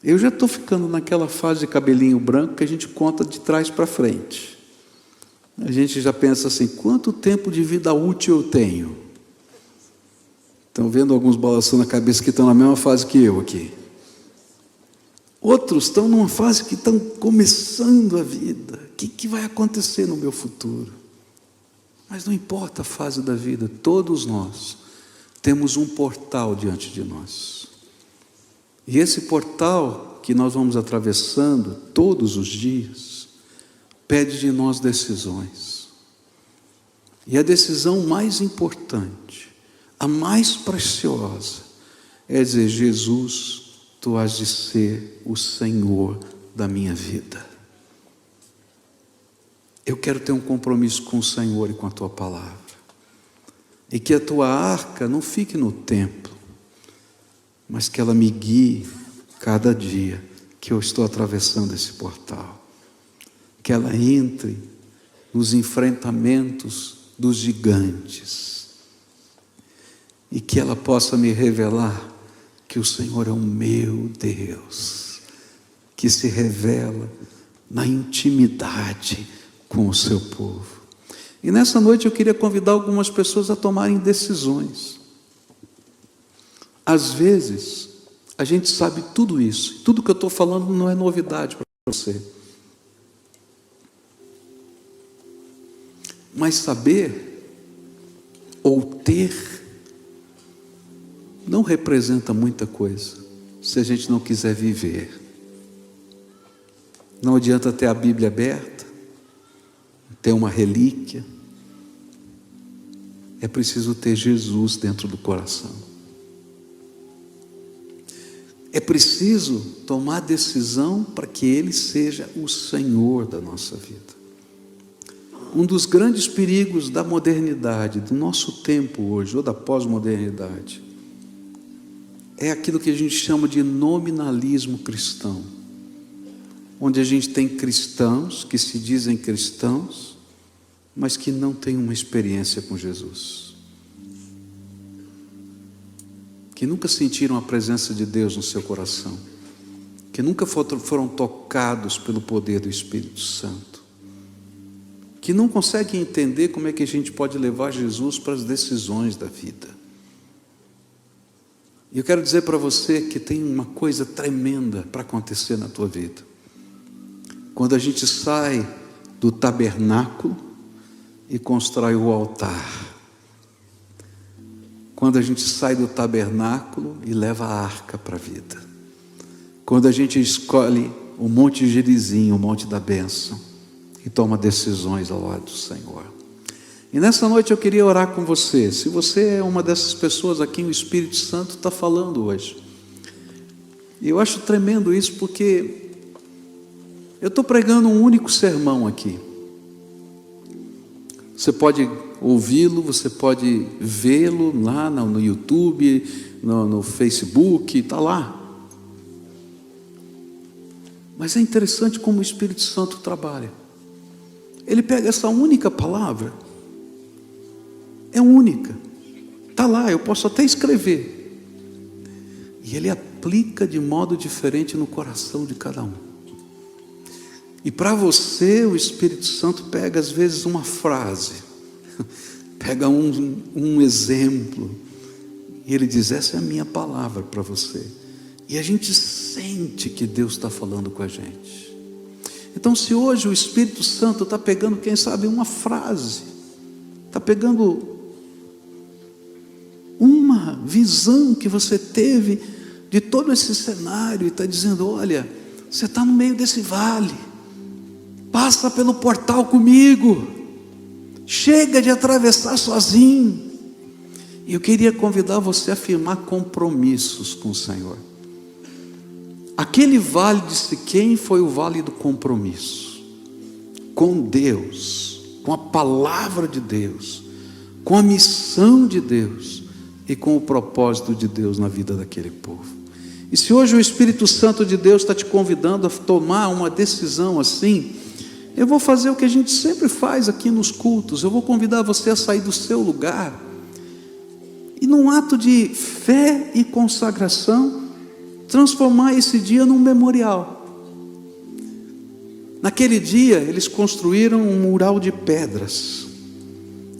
Eu já estou ficando naquela fase de cabelinho branco que a gente conta de trás para frente. A gente já pensa assim, quanto tempo de vida útil eu tenho? Estão vendo alguns balançando a cabeça que estão na mesma fase que eu aqui. Outros estão numa fase que estão começando a vida. O que vai acontecer no meu futuro? Mas não importa a fase da vida, todos nós temos um portal diante de nós. E esse portal que nós vamos atravessando todos os dias, pede de nós decisões. E a decisão mais importante, a mais preciosa, é dizer: Jesus, Tu has de ser o Senhor da minha vida. Eu quero ter um compromisso com o Senhor e com a Tua palavra. E que a Tua arca não fique no templo, mas que ela me guie cada dia que eu estou atravessando esse portal. Que ela entre nos enfrentamentos dos gigantes. E que ela possa me revelar que o Senhor é o meu Deus, que se revela na intimidade com o seu povo. E nessa noite eu queria convidar algumas pessoas a tomarem decisões. Às vezes, a gente sabe tudo isso, tudo que eu estou falando não é novidade para você. Mas saber ou ter não representa muita coisa se a gente não quiser viver. Não adianta ter a Bíblia aberta, ter uma relíquia. É preciso ter Jesus dentro do coração. É preciso tomar decisão para que Ele seja o Senhor da nossa vida. Um dos grandes perigos da modernidade, do nosso tempo hoje, ou da pós-modernidade, é aquilo que a gente chama de nominalismo cristão, onde a gente tem cristãos que se dizem cristãos, mas que não têm uma experiência com Jesus, que nunca sentiram a presença de Deus no seu coração, que nunca foram tocados pelo poder do Espírito Santo, que não conseguem entender como é que a gente pode levar Jesus para as decisões da vida. E eu quero dizer para você que tem uma coisa tremenda para acontecer na tua vida. Quando a gente sai do tabernáculo e constrói o altar. Quando a gente sai do tabernáculo e leva a arca para a vida. Quando a gente escolhe o Monte Gerizim, o Monte da Bênção, e toma decisões ao lado do Senhor. E nessa noite eu queria orar com você. Se você é uma dessas pessoas a quem o Espírito Santo está falando hoje. E eu acho tremendo isso, porque eu estou pregando um único sermão aqui. Você pode ouvi-lo, você pode vê-lo lá no YouTube, no Facebook, está lá. Mas é interessante como o Espírito Santo trabalha. Ele pega essa única palavra, é única, está lá, eu posso até escrever, e ele aplica de modo diferente no coração de cada um. E para você, o Espírito Santo pega às vezes uma frase, pega um exemplo, e ele diz: essa é a minha palavra para você. E a gente sente que Deus está falando com a gente. Então, se hoje o Espírito Santo está pegando, quem sabe, uma frase, está pegando uma visão que você teve de todo esse cenário, e está dizendo: olha, você está no meio desse vale, passa pelo portal comigo, chega de atravessar sozinho. E eu queria convidar você a firmar compromissos com o Senhor. Aquele vale de Siquém foi o vale do compromisso com Deus, com a palavra de Deus, com a missão de Deus e com o propósito de Deus na vida daquele povo. E se hoje o Espírito Santo de Deus está te convidando a tomar uma decisão assim, eu vou fazer o que a gente sempre faz aqui nos cultos. Eu vou convidar você a sair do seu lugar e, num ato de fé e consagração, transformar esse dia num memorial. Naquele dia, eles construíram um mural de pedras,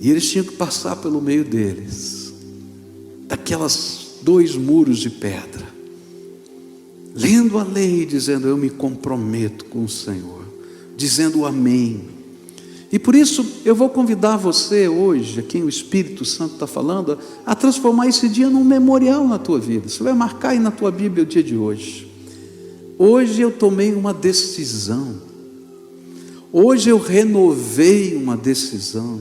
e eles tinham que passar pelo meio deles, daquelas 2 muros de pedra, lendo a lei, dizendo: eu me comprometo com o Senhor, dizendo amém. E por isso eu vou convidar você hoje, a quem o Espírito Santo está falando, a transformar esse dia num memorial na tua vida. Você vai marcar aí na tua Bíblia o dia de hoje. Hoje eu tomei uma decisão, hoje eu renovei uma decisão,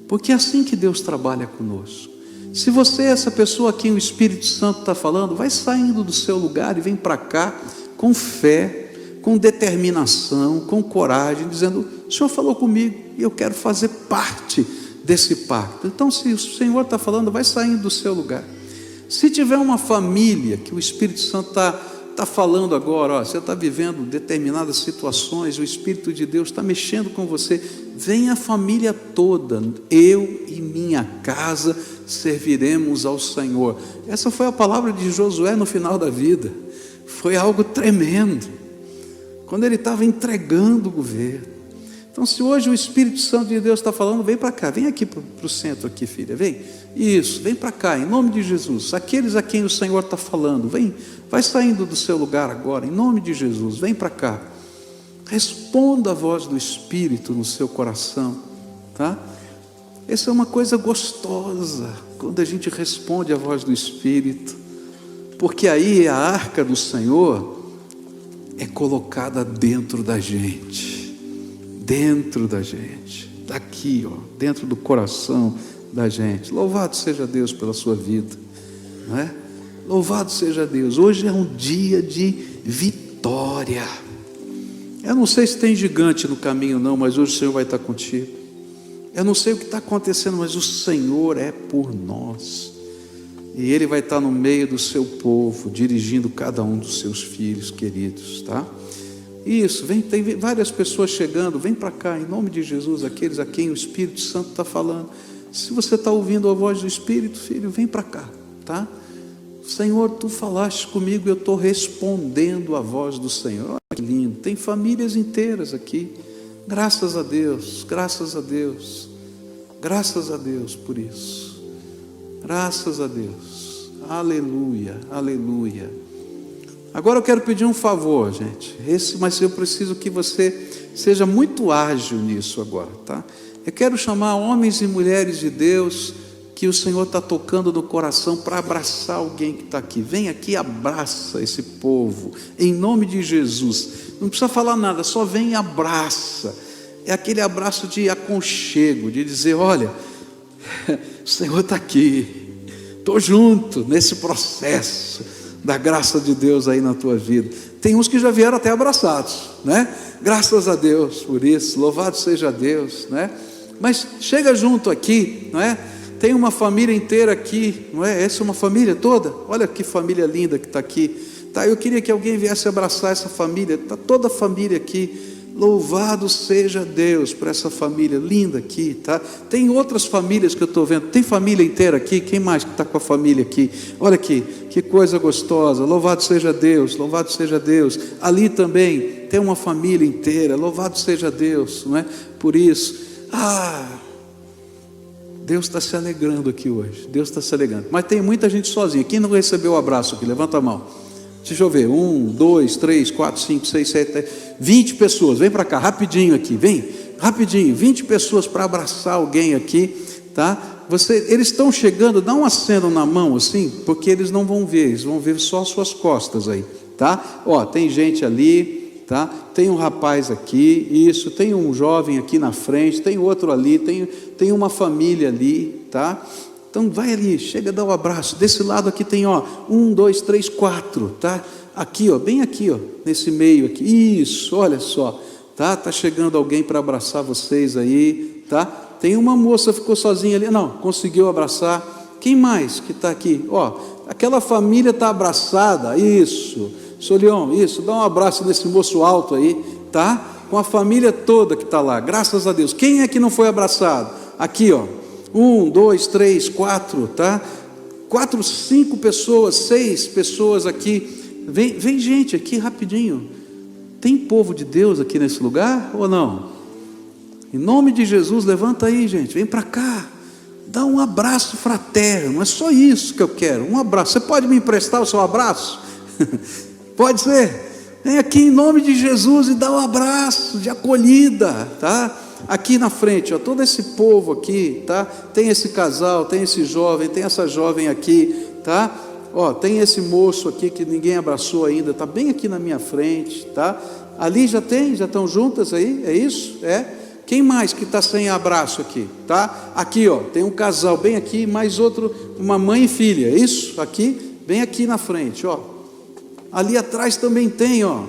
porque é assim que Deus trabalha conosco. Se você é essa pessoa a quem o Espírito Santo está falando, vai saindo do seu lugar e vem para cá com fé, com determinação, com coragem, dizendo: o Senhor falou comigo e eu quero fazer parte desse pacto. Então, se o Senhor está falando, vai saindo do seu lugar. Se tiver uma família que o Espírito Santo está falando agora, você está vivendo determinadas situações, o Espírito de Deus está mexendo com você, vem a família toda, eu e minha casa serviremos ao Senhor. Essa foi a palavra de Josué no final da vida. Foi algo tremendo, quando ele estava entregando o governo. Então, se hoje o Espírito Santo de Deus está falando, vem para cá, vem aqui para o centro aqui, filha, vem, isso, vem para cá, em nome de Jesus. Aqueles a quem o Senhor está falando, vem, vai saindo do seu lugar agora, em nome de Jesus, vem para cá, responda a voz do Espírito no seu coração, tá? Essa é uma coisa gostosa, quando a gente responde a voz do Espírito, porque aí a arca do Senhor é colocada dentro da gente, daqui, dentro do coração da gente. Louvado seja Deus pela sua vida, não é? Louvado seja Deus. Hoje é um dia de vitória. Eu não sei se tem gigante no caminho não, mas hoje o Senhor vai estar contigo. Eu não sei o que está acontecendo, mas o Senhor é por nós, e Ele vai estar no meio do seu povo, dirigindo cada um dos seus filhos queridos, tá? Isso, vem, tem várias pessoas chegando, vem para cá, em nome de Jesus, aqueles a quem o Espírito Santo está falando. Se você está ouvindo a voz do Espírito, filho, vem para cá, tá? Senhor, tu falaste comigo, eu estou respondendo a voz do Senhor. Olha que lindo, tem famílias inteiras aqui, graças a Deus, graças a Deus, graças a Deus por isso, graças a Deus, aleluia, aleluia. Agora eu quero pedir um favor, gente, mas eu preciso que você seja muito ágil nisso agora, tá? Eu quero chamar homens e mulheres de Deus que o Senhor está tocando no coração para abraçar alguém que está aqui. Vem aqui e abraça esse povo, em nome de Jesus. Não precisa falar nada, só vem e abraça. É aquele abraço de aconchego, de dizer: olha, o Senhor está aqui, estou junto nesse processo da graça de Deus aí na tua vida. Tem uns que já vieram até abraçados, né? Graças a Deus por isso, louvado seja Deus, né? Mas chega junto aqui, não é? Tem uma família inteira aqui, não é? Essa é uma família toda, olha que família linda que está aqui, tá? Eu queria que alguém viesse abraçar essa família, está toda a família aqui. Louvado seja Deus por essa família linda aqui, tá? Tem outras famílias que eu estou vendo, tem família inteira aqui, quem mais que está com a família aqui? Olha aqui, que coisa gostosa, louvado seja Deus, louvado seja Deus. Ali também tem uma família inteira, louvado seja Deus, não é? Por isso, Deus está se alegrando aqui hoje, Deus está se alegrando. Mas tem muita gente sozinha, quem não recebeu o abraço aqui? Levanta a mão. Deixa eu ver, 1, 2, 3, 4, 5, 6, 7, 20 pessoas, vem para cá, rapidinho aqui, vem, rapidinho, 20 pessoas para abraçar alguém aqui, tá? Eles estão chegando, dá um aceno na mão assim, porque eles não vão ver, eles vão ver só as suas costas aí, tá? Ó, tem gente ali, tá? Tem um rapaz aqui, isso, tem um jovem aqui na frente, tem outro ali, tem uma família ali, tá? Então vai ali, chega a dar um abraço. Desse lado aqui tem, ó, 1, 2, 3, 4, tá? Aqui, ó, bem aqui, ó, nesse meio aqui. Isso, olha só, tá? Tá chegando alguém para abraçar vocês aí, tá? Tem uma moça que ficou sozinha ali, não, conseguiu abraçar. Quem mais que está aqui? Ó, aquela família está abraçada, isso. Solion, isso, dá um abraço nesse moço alto aí, tá? Com a família toda que está lá, graças a Deus. Quem é que não foi abraçado? Aqui, ó. 1, 2, 3, 4, tá? 4, 5 pessoas, 6 pessoas aqui Vem gente aqui rapidinho. Tem povo de Deus aqui nesse lugar ou não? Em nome de Jesus, levanta aí, gente. Vem para cá. Dá um abraço fraterno. É só isso que eu quero. Um abraço. Você pode me emprestar o seu abraço? Pode ser. Vem aqui em nome de Jesus e dá um abraço de acolhida, tá? Aqui na frente, ó, todo esse povo aqui, tá? Tem esse casal, tem esse jovem, tem essa jovem aqui, tá? Ó, tem esse moço aqui que ninguém abraçou ainda, tá bem aqui na minha frente, tá? Ali já estão juntas aí, é isso? É? Quem mais que está sem abraço aqui, tá? Aqui, ó, tem um casal bem aqui, mais outro, uma mãe e filha, é isso? Aqui, bem aqui na frente, ó. Ali atrás também tem, ó.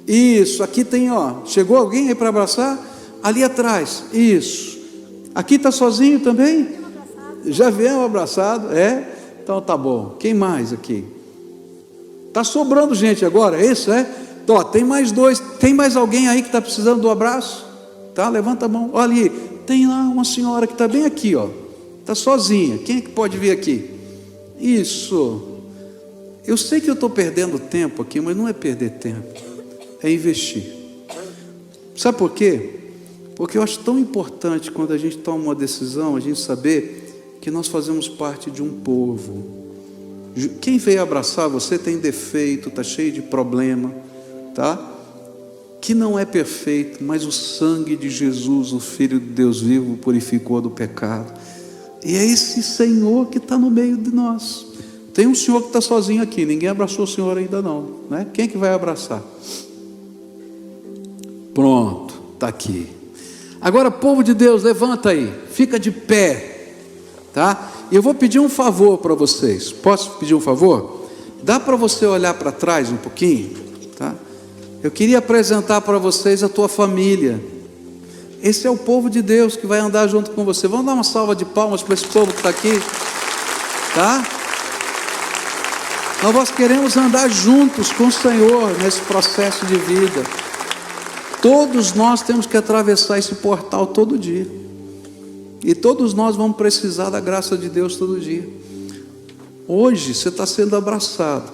Isso, aqui tem, ó. Chegou alguém aí para abraçar? Ali atrás, isso. Aqui está sozinho também? Já veio abraçado, é? Então tá bom. Quem mais aqui? Está sobrando gente agora, é isso, é? Então, ó, tem mais dois. Tem mais alguém aí que está precisando do abraço? Tá? Levanta a mão. Olha ali, tem lá uma senhora que está bem aqui, ó. Está sozinha. Quem é que pode vir aqui? Isso. Eu sei que eu estou perdendo tempo aqui, mas não é perder tempo, é investir. Sabe por quê? Porque eu acho tão importante quando a gente toma uma decisão, a gente saber que nós fazemos parte de um povo. Quem veio abraçar você tem defeito, está cheio de problema, tá? Que não é perfeito, mas o sangue de Jesus, o Filho de Deus vivo, purificou do pecado. E é esse Senhor que está no meio de nós. Tem um senhor que está sozinho aqui, ninguém abraçou o senhor ainda não, né? Quem é que vai abraçar? Pronto, está aqui. Agora, povo de Deus, levanta aí, fica de pé, tá? E eu vou pedir um favor para vocês. Posso pedir um favor? Dá para você olhar para trás um pouquinho, tá? Eu queria apresentar para vocês a tua família. Esse é o povo de Deus que vai andar junto com você. Vamos dar uma salva de palmas para esse povo que está aqui, tá? Nós queremos andar juntos com o Senhor nesse processo de vida. Todos nós temos que atravessar esse portal todo dia. E todos nós vamos precisar da graça de Deus todo dia. Hoje você está sendo abraçado.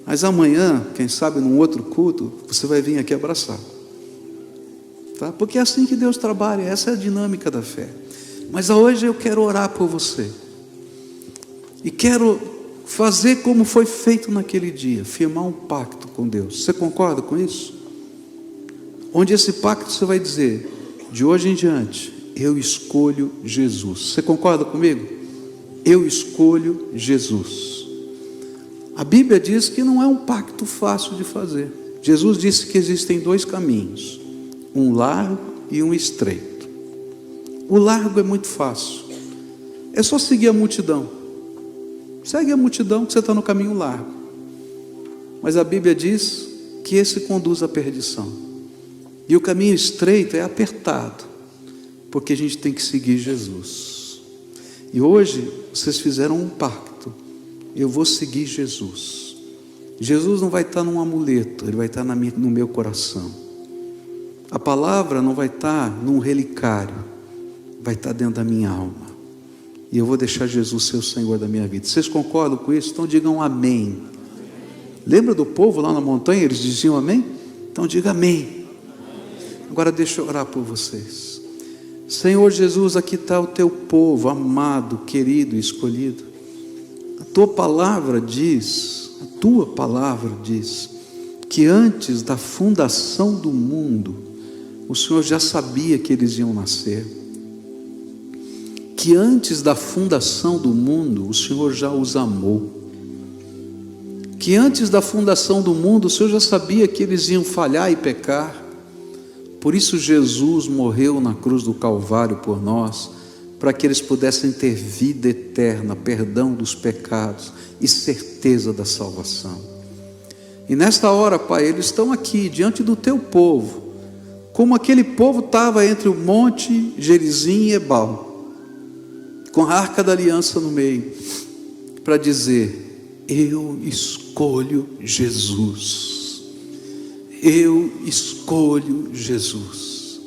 Mas amanhã, quem sabe num outro culto, você vai vir aqui abraçar. Tá? Porque é assim que Deus trabalha, essa é a dinâmica da fé. Mas hoje eu quero orar por você. E quero fazer como foi feito naquele dia, firmar um pacto com Deus. Você concorda com isso? Onde esse pacto você vai dizer, de hoje em diante, eu escolho Jesus. Você concorda comigo? Eu escolho Jesus. A Bíblia diz que não é um pacto fácil de fazer. Jesus disse que existem dois caminhos, um largo e um estreito. O largo é muito fácil, é só seguir a multidão. Segue a multidão que você está no caminho largo. Mas a Bíblia diz que esse conduz à perdição. E o caminho estreito é apertado, porque a gente tem que seguir Jesus. E hoje vocês fizeram um pacto. Eu vou seguir Jesus. Jesus não vai estar num amuleto, Ele vai estar no meu coração. A palavra não vai estar num relicário, vai estar dentro da minha alma. E eu vou deixar Jesus ser o Senhor da minha vida. Vocês concordam com isso? Então digam amém. Lembra do povo lá na montanha? Eles diziam amém? Então diga amém. Agora deixa eu orar por vocês. Senhor Jesus, aqui está o teu povo amado, querido e escolhido. A tua palavra diz que antes da fundação do mundo, o Senhor já sabia que eles iam nascer. Que antes da fundação do mundo, o Senhor já os amou. Que antes da fundação do mundo, o Senhor já sabia que eles iam falhar e pecar. Por isso Jesus morreu na cruz do Calvário por nós, para que eles pudessem ter vida eterna, perdão dos pecados e certeza da salvação. E nesta hora, Pai, eles estão aqui diante do teu povo, como aquele povo estava entre o monte Gerizim e Ebal, com a arca da aliança no meio, para dizer, eu escolho Jesus, eu escolho Jesus.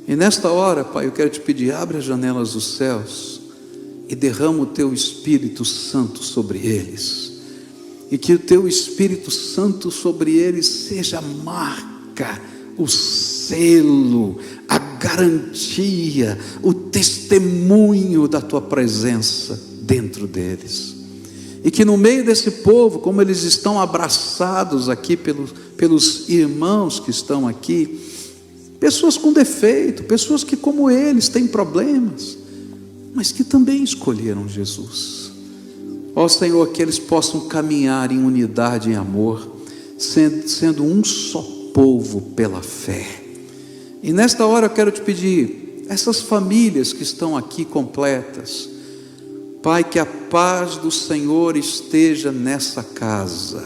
E nesta hora, Pai, eu quero te pedir, abre as janelas dos céus, e derrama o teu Espírito Santo sobre eles, e que o teu Espírito Santo sobre eles seja a marca, o selo, a garantia, o testemunho da tua presença dentro deles. E que no meio desse povo, como eles estão abraçados aqui pelos irmãos que estão aqui, pessoas com defeito, pessoas que como eles têm problemas, mas que também escolheram Jesus. Ó Senhor, que eles possam caminhar em unidade, em amor, sendo um só povo pela fé. E nesta hora eu quero te pedir, essas famílias que estão aqui completas, Pai, que a paz do Senhor esteja nessa casa,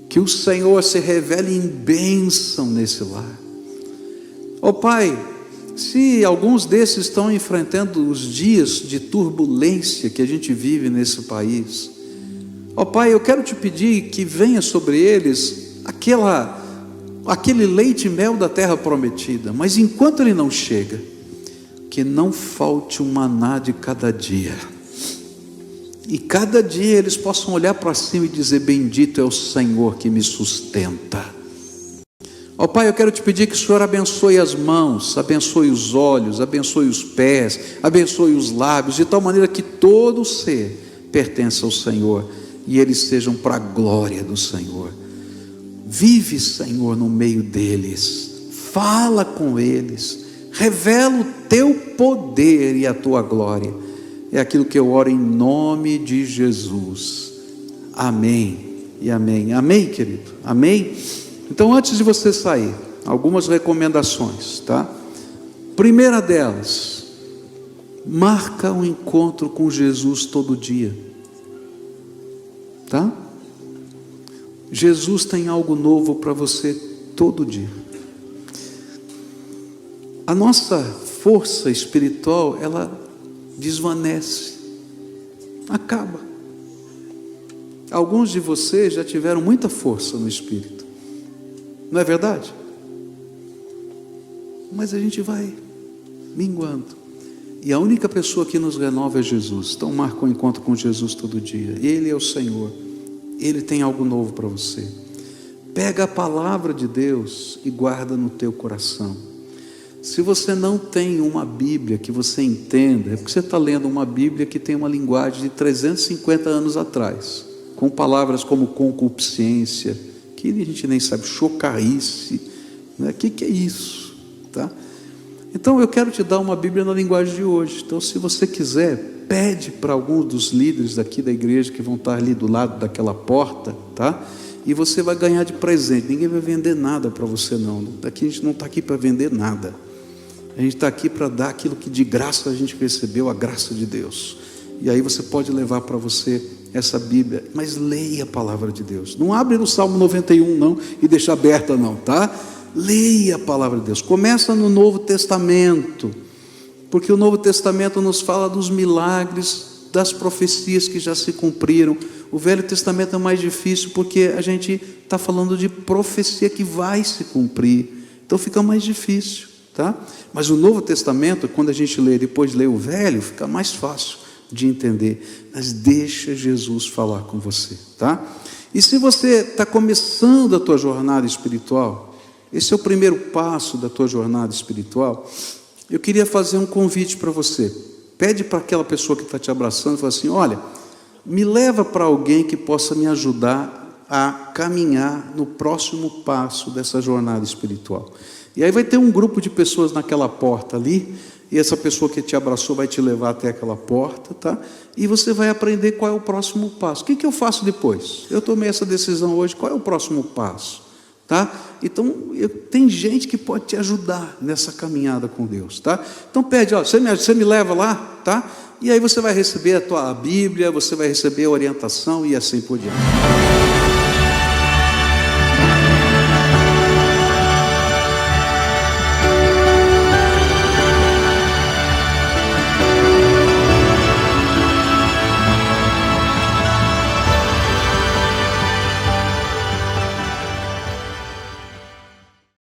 que o Senhor se revele em bênção nesse lar. Ó Pai, se alguns desses estão enfrentando os dias de turbulência que a gente vive nesse país, ó Pai, eu quero te pedir que venha sobre eles aquele leite e mel da terra prometida, mas enquanto ele não chega, que não falte um maná de cada dia, e cada dia eles possam olhar para cima e dizer: bendito é o Senhor que me sustenta. Ó Pai, eu quero te pedir que o Senhor abençoe as mãos, abençoe os olhos, abençoe os pés, abençoe os lábios, de tal maneira que todo ser pertença ao Senhor, e eles sejam para a glória do Senhor. Vive, Senhor, no meio deles, fala com eles, revela o teu poder e a tua glória. É aquilo que eu oro em nome de Jesus. Amém e amém. Amém, querido? Amém? Então, antes de você sair, algumas recomendações, tá? Primeira delas, marca um encontro com Jesus todo dia, tá? Jesus tem algo novo para você todo dia. A nossa força espiritual, ela desvanece, acaba. Alguns de vocês já tiveram muita força no espírito, não é verdade? Mas a gente vai minguando, e a única pessoa que nos renova é Jesus. Então marca um encontro com Jesus todo dia. Ele é o Senhor, Ele tem algo novo para você. Pega a palavra de Deus e guarda no teu coração. Se você não tem uma Bíblia que você entenda, é porque você está lendo uma Bíblia que tem uma linguagem de 350 anos atrás, com palavras como concupiscência, que a gente nem sabe, chocarice, né? Que é isso, tá? Então eu quero te dar uma Bíblia na linguagem de hoje. Então, se você quiser, pede para alguns dos líderes daqui da igreja, que vão estar ali do lado daquela porta, tá? E você vai ganhar de presente. Ninguém vai vender nada para você, não. Aqui a gente não está aqui para vender nada. A gente está aqui para dar aquilo que de graça a gente recebeu, a graça de Deus. E aí você pode levar para você essa Bíblia, mas leia a palavra de Deus. Não abre no Salmo 91 não, e deixa aberta não, tá? Leia a palavra de Deus. Começa no Novo Testamento, porque o Novo Testamento nos fala dos milagres, das profecias que já se cumpriram. O Velho Testamento é mais difícil, porque a gente está falando de profecia que vai se cumprir, então fica mais difícil, tá? Mas o Novo Testamento, quando a gente lê, depois lê o Velho, fica mais fácil de entender. Mas deixa Jesus falar com você, tá? E se você está começando a tua jornada espiritual, esse é o primeiro passo da tua jornada espiritual, eu queria fazer um convite para você. Pede para aquela pessoa que está te abraçando, fala assim: olha, me leva para alguém que possa me ajudar a caminhar no próximo passo dessa jornada espiritual. E aí vai ter um grupo de pessoas naquela porta ali, e essa pessoa que te abraçou vai te levar até aquela porta, tá? E você vai aprender qual é o próximo passo. O que eu faço depois? Eu tomei essa decisão hoje, qual é o próximo passo? Tá? Então, tem gente que pode te ajudar nessa caminhada com Deus, tá? Então pede, ó, você me leva lá, tá? E aí você vai receber a tua Bíblia, você vai receber a orientação e assim por diante.